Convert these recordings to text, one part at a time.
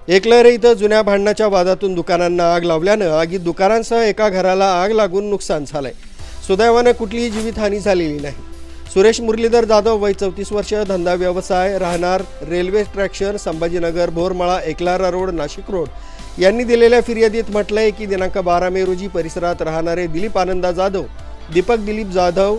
एकलहरे इथं जुन्या भांडणाच्या वादातून दुकानांना आग लावल्यानं आगीत दुकानांसह एका घराला आग लागून नुकसान झालंय। सुदैवानं कुठलीही जीवितहानी झालेली नाही। सुरेश मुरलीधर जाधव वय 34 वर्ष, धंदा व्यवसाय, राहणार railway traction, Sambhajinagar, Bhormala, Eklara road, Nashik road यांनी दिलेल्या फिर्यादीत म्हटलंय की दिनांक 12 मे रोजी परिसरात राहणारे दिलीप आनंदा जाधव, दीपक दिलीप जाधव,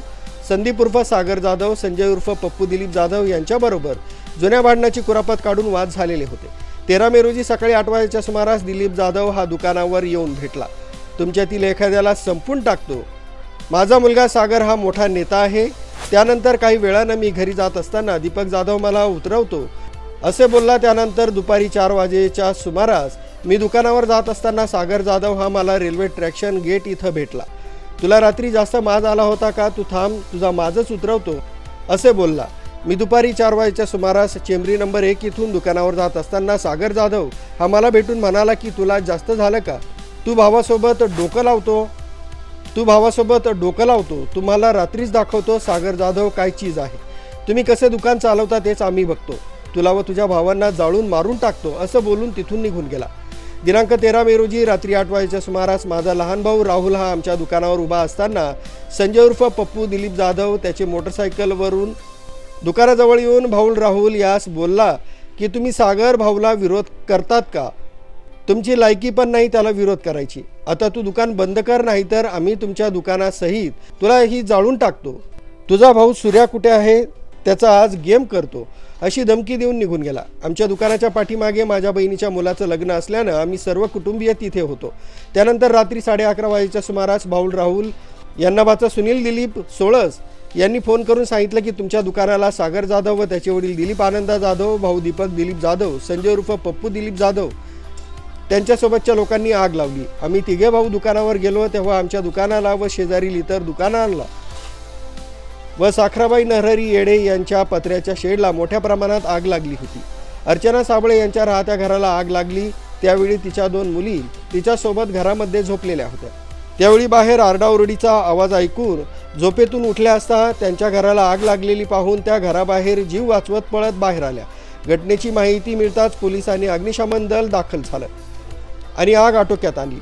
संदीप उर्फ सागर जाधव, संजय उर्फ पप्पू दिलीप जाधव यांच्याबरोबर जुन्या भांडणाची कुरापत काढून वाद झालेले होते। 13 मे रोजी सकाळी 8 वाजेच्या सुमारास दिलीप जाधव हा दुकानावर येऊन भेटला। तुमच्यातील एखाद्याला संपून टाकतो, माझा मुलगा सागर हा मोठा नेता आहे। त्यानंतर काही वेळानं मी घरी जात असताना दीपक जाधव मला उतरवतो असे बोलला। त्यानंतर दुपारी 4 वाजेच्या सुमारास मी दुकानावर जात असताना सागर जाधव हा मला रेल्वे ट्रॅक्शन गेट इथं भेटला। तुला रात्री जास्त माज आला होता का, तू थांब, तुझा माझच उतरवतो असे बोलला। मी दुपारी 4 वाजेच्या सुमारास चेंबरी नंबर 1 इथून दुकानावर जात असताना सागर जाधव हा मला भेटून म्हणाला की तुला जास्त झालं का, तू भावासोबत डोकं लावतो, तुम्हाला रात्रीच दाखवतो सागर जाधव काय चीज आहे, तुम्ही कसे दुकान चालवता तेच आम्ही बघतो, तुला व तुझ्या भावांना जाळून मारून टाकतो असं बोलून तिथून निघून गेला। दिनांक 13 मे रोजी रात्री 8 वाजेच्या सुमारास माझा लहान भाऊ राहुल हा आमच्या दुकानावर उभा असताना संजय उर्फ पप्पू दिलीप जाधव त्याचे मोटरसायकलवरून दुकानाजवळ येऊन भाऊ राहुल यास बोलला की तुम्ही सागर भाऊला विरोध करतात का, तुमची लायकी पण नाही त्याला विरोध करायची, आता तू दुकान बंद कर, नाहीतर आम्ही तुमच्या दुकानासहित तुला ही जाळून टाकतो, तुझा भाऊ सूर्या कुठे आहे त्याचा आज गेम करतो अशी धमकी देऊन निघून गेला। आमच्या दुकानाच्या पाठीमागे माझ्या बहिणीच्या मुलाचं लग्न असल्यानं आम्ही सर्व कुटुंबीय तिथे होतो। त्यानंतर रात्री 11:30 वाजेच्या सुमारास भाऊ राहुल यांना भाचा सुनील दिलीप सोळस यांनी फोन करून सांगितलं की तुमच्या दुकानाला सागर जाधव व त्याचे वडील दिलीप आनंदा जाधव, भाऊ दीपक दिलीप जाधव, संजय उर्फ पप्पू दिलीप जाधव त्यांच्यासोबतच्या लोकांनी आग लावली। आम्ही तिघे भाऊ दुकानावर गेलो तेव्हा आमच्या दुकानाला व शेजारील इतर दुकानांना व साखराबाई नरहरी येडे यांच्या पत्र्याच्या शेडला मोठ्या प्रमाणात आग लागली होती। अर्चना साबळे यांच्या राहत्या घराला आग लागली। त्यावेळी तिच्या 2 मुली तिच्यासोबत घरामध्ये झोपलेल्या होत्या। त्यावेळी बाहेर आरडाओरडीचा आवाज ऐकून झोपेतून उठल्या असता त्यांच्या घराला आग लागलेली पाहून त्या घराबाहेर जीव वाचवत पळत बाहेर आल्या। घटनेची माहिती मिळताच पोलीस आणि अग्निशमन दल दाखल झालं आणि आग आटोक्यात आणली।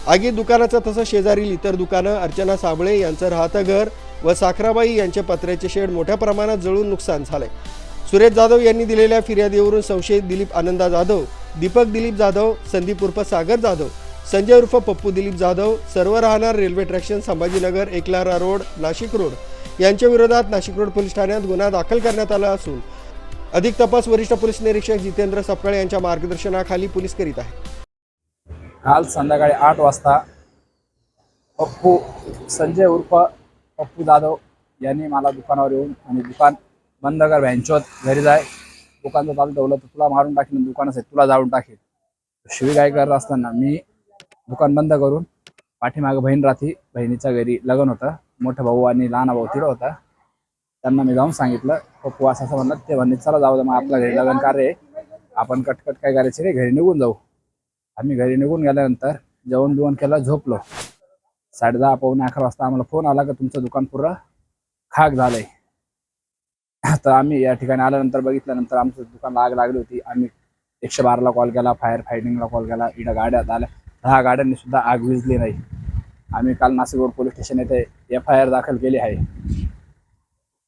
आगीत दुकानाचं तसंच शेजारील इतर दुकानं, अर्चना साबळे यांचं राहतं घर व साखराबाई यांचे पत्र्याचे शेड मोठ्या प्रमाणात जळून नुकसान झालंय। सुरेश जाधव यांनी दिलेल्या फिर्यादीवरून संशयित दिलीप आनंदा जाधव, दीपक दिलीप जाधव, संदीप उर्फ सागर जाधव, संजय उर्फ पप्पू दिलीप जाधव सर्व राहणार railway traction, Sambhajinagar, Eklara road, Nashik road यांच्या विरोधात नाशिक रोड पोलीस ठाण्यात गुन्हा दाखल करण्यात आला असून अधिक तपास वरिष्ठ पोलीस निरीक्षक जितेंद्र सपकाळे यांच्या मार्गदर्शनाखाली पोलीस करीत आहे। काल संध्याकाळी 8 वाजता पप्पू संजय उर्फ पप्पू जाधव यांनी मला दुकानावर येऊन आणि दुकान बंद कर भ्यांचोत, घरी जाय, दुकानचं चालू ठेवलं तर तुला मारून टाकेन, दुकानाचं तुला जाळून टाकेन शिवीगाळ करत असताना मी दुकान बंद करून पाठीमागे बहीण राहती, बहिणीच्या घरी लग्न होतं, मोठा भाऊ आणि लहान भाऊ तिथं होता, त्यांना मी जाऊन सांगितलं पप्पू असं म्हणलं, ते म्हणले चला जाऊ दे मग आपल्या घरी लग्न कार्य आहे, आपण कटकट काय करायचे रे, घरी निघून जाऊ। आम्ही घरी निघून गेल्यानंतर जेवण बिवण केलं, झोपलो। 10:30 पावणे 11 वाजता आम्हाला फोन आला की तुमचं दुकान पुरं खाक झालंय। तर आम्ही या ठिकाणी आल्यानंतर बघितल्यानंतर आमचं दुकानला आग लागली होती। आम्ही 112ला कॉल केला, फायर फायटिंगला कॉल केला, इथं गाड्या आल्या, 10 गाड्यांनी सुद्धा आग विझली नाही। आम्ही काल नाशिक रोड पोलीस स्टेशन येथे FIR दाखल केली आहे।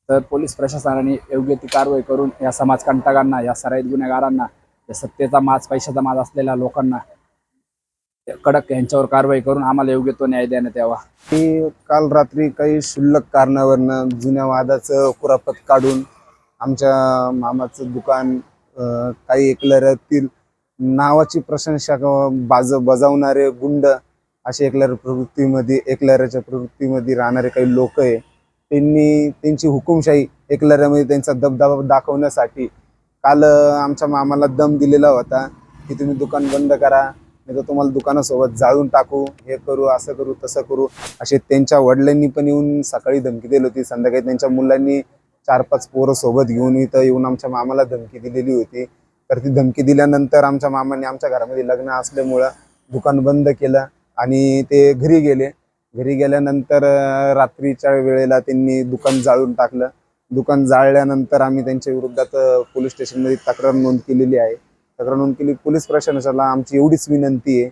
तर पोलीस प्रशासनाने योग्य ती कारवाई करून या समाजकंटकांना, या सराईत गुन्हेगारांना, या सत्तेचा माज, पैशाचा माज असलेल्या लोकांना कडक यांच्यावर कारवाई करून आम्हाला योग्य तो न्याय देण्यात यावा। मी काल रात्री काही क्षुल्लक कारणावरनं जुन्या वादाचं कुरापत काढून आमच्या मामाचं दुकान काही एकलऱ्यातील नावाची प्रशंसा बजावणारे गुंड असे एकलऱ्याच्या प्रवृत्तीमध्ये राहणारे काही लोक आहे, त्यांनी त्यांची हुकुमशाही एकलऱ्यामध्ये त्यांचा दबदबा दाखवण्यासाठी काल आमच्या मामाला दम दिलेला होता की तुम्ही दुकान बंद करा, नाही तर तुम्हाला दुकानासोबत जाळून टाकू, हे करू, असं करू, तसं करू असे त्यांच्या वडिलांनी पण येऊन सकाळी धमकी दिली होती। संध्याकाळी त्यांच्या मुलांनी 4-5 पोरं सोबत घेऊन इथं येऊन आमच्या मामाला धमकी दिलेली होती। तर ती धमकी दिल्यानंतर आमच्या मामाने आमच्या घरामध्ये लग्न असल्यामुळं दुकान बंद केलं आणि ते घरी गेले। घरी गेल्यानंतर रात्रीच्या वेळेला त्यांनी दुकान जाळून टाकलं। दुकान जाळल्यानंतर आम्ही त्यांच्या विरोधात पोलीस स्टेशनमध्ये तक्रार नोंद केलेली आहे तक्रार नोंद केली. पोलीस प्रशासनाला आमची एवढीच विनंती आहे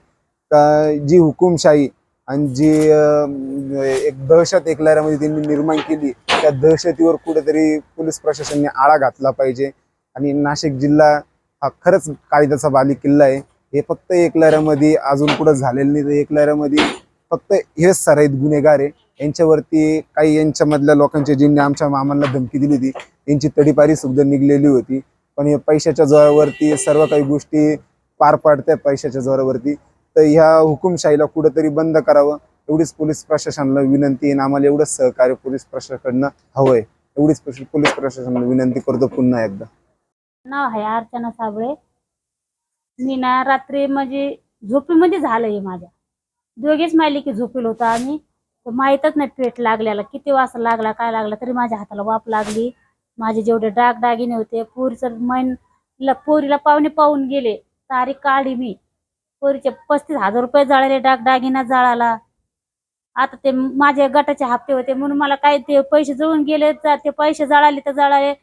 का जी हुकुमशाही आणि जी एक दहशत एकल्यामध्ये त्यांनी निर्माण केली, त्या दहशतीवर कुठेतरी पोलीस प्रशासनाने आळा घातला पाहिजे. आणि नाशिक जिल्हा हा खरंच कायद्याचा बालेकिल्ला आहे. हे फक्त एकलऱ्यामध्ये अजून कुठं झालेलं नाही. तर एकलऱ्यामध्ये फक्त हेच सराईत गुन्हेगार आहे. यांच्यावरती काही यांच्यामधल्या लोकांचे ज्यांनी आमच्या मामांना धमकी दिली होती त्यांची तडीपारी सुद्धा निघलेली होती. पण हे पैशाच्या जोरावरती सर्व काही गोष्टी पार पाडतात पैशाच्या जोरावरती. तर ह्या हुकुमशाहीला कुठंतरी बंद करावं एवढीच पोलीस प्रशासनाला विनंती आहे. आणि आम्हाला एवढंच सहकार्य पोलीस प्रशासनाकडनं हवंय. एवढीच पोलीस प्रशासनाला विनंती करतो पुन्हा एकदा. नाव आहे अर्चना साबळे. मी ना रात्री म्हणजे झोपेमध्ये झालंय माझ्या. दोघेच मायलेकी झोपेल होतो आम्ही. तर माहीतच नाही पेट लागल्याला किती वाजता लागला काय लागला, तरी माझ्या हाताला वाफ लागली. माझे जेवढे दागिने होते पोरीचं पोरीला पाहुणे पाहून गेले, तारीख काढली मी. पोरीचे 35,000 रुपये जळाले, दागिना जळाला. आता ते माझे गटाचे हप्ते होते म्हणून मला काय ते पैसे जळून गेले, ते पैसे जळाले तर जळाले.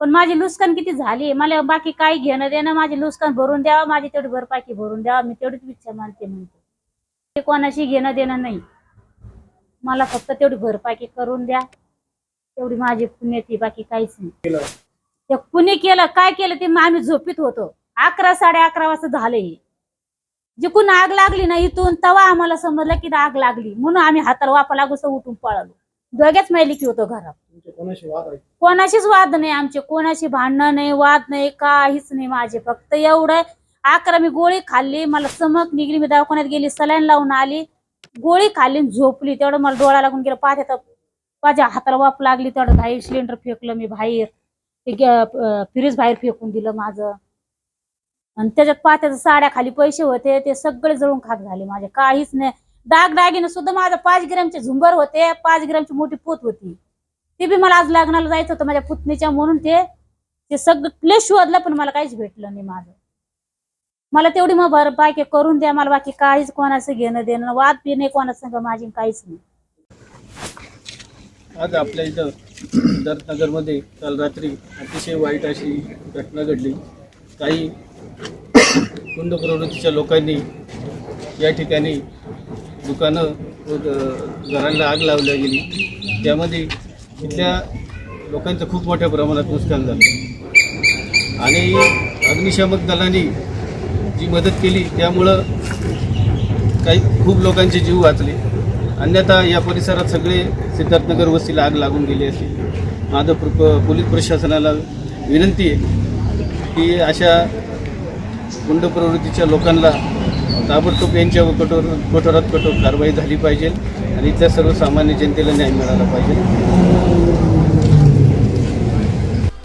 पण माझी नुकसान किती झाली, मला बाकी काही घेणं देणं. माझी नुकसान भरून द्यावा, माझी तेवढी भरपाई भरून द्यावा. मी तेवढीच इच्छा मानते. म्हणते ते कोणाशी घेणं देणं नाही, मला फक्त तेवढी भरपाई करून द्या. तेवढी माझी पुण्याची, बाकी काहीच नाही. ते पुणे केलं काय केलं ते आम्ही झोपीत होतो. 11 साडे 11 वाजता झाले. जिकून आग लागली ना इथून, तेव्हा आम्हाला समजलं की आग लागली. म्हणून आम्ही हाताला वापा लागूस उठून पळालो. दोघेच मैलिकी होतो घरात. कोणाशीच वाद नाही आमचे, कोणाशी भांडणं नाही, वाद नाही, काहीच नाही. माझे फक्त एवढं 11 मी गोळी खाल्ली, मला चमक निघली, मी दवाखान्यात गेली, सलाईन लावून आली, गोळी खाल्ली झोपली. तेवढं मला डोळा लागून गेला. पाहते माझ्या हाताला वाफ लागली. तेवढं बाहेर सिलेंडर फेकलं मी बाहेर, ते फ्रीज बाहेर फेकून दिलं माझं. आणि त्याच्यात पात्याच्या साड्या खाली पैसे होते ते सगळे जळून खाक झाले माझे. काहीच नाही. दागिने सुद्धा माझं 5 ग्रॅमचे झुंबर होते, 5 ग्रॅमची मोठी पोत होती. ते बी मला आज लग्नाला जायचं होतं माझ्या पुतणीच्या, म्हणून ते सगळं शोधलं पण मला काहीच भेटलं नाही माझं. मला तेवढी मग भरपाई करून द्या. मला बाकी काहीच कोणाचं घेणं देणं, वाद बी नाही कोणाचं माझी, काहीच नाही. आज आपल्या इथं सिद्धार्थनगरमध्ये काल रात्री अतिशय वाईट अशी घटना घडली. काही गुंड प्रवृत्तीच्या लोकांनी या ठिकाणी दुकानं व घरांना आग लावल्या गेली. त्यामध्ये इथल्या लोकांचं खूप मोठ्या प्रमाणात नुकसान झालं. आणि अग्निशामक दलाने जी मदत केली त्यामुळं खूप लोकांचे जीव वाचले. अन्यथा या परिसरात सगळे सिद्धार्थनगर वस्तीला आग लागून गेली असती. माझं पोलीस प्रशासनाला विनंती आहे की अशा गुंड प्रवृत्तीच्या लोकांना ताबडतोब यांच्यावर कठोरात कठोर कारवाई झाली पाहिजे आणि इथल्या सर्वसामान्य जनतेला न्याय मिळाला पाहिजे.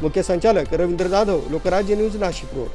मुख्य संचालक रवींद्र जाधव, लोकराज्य न्यूज, नाशिक रोड.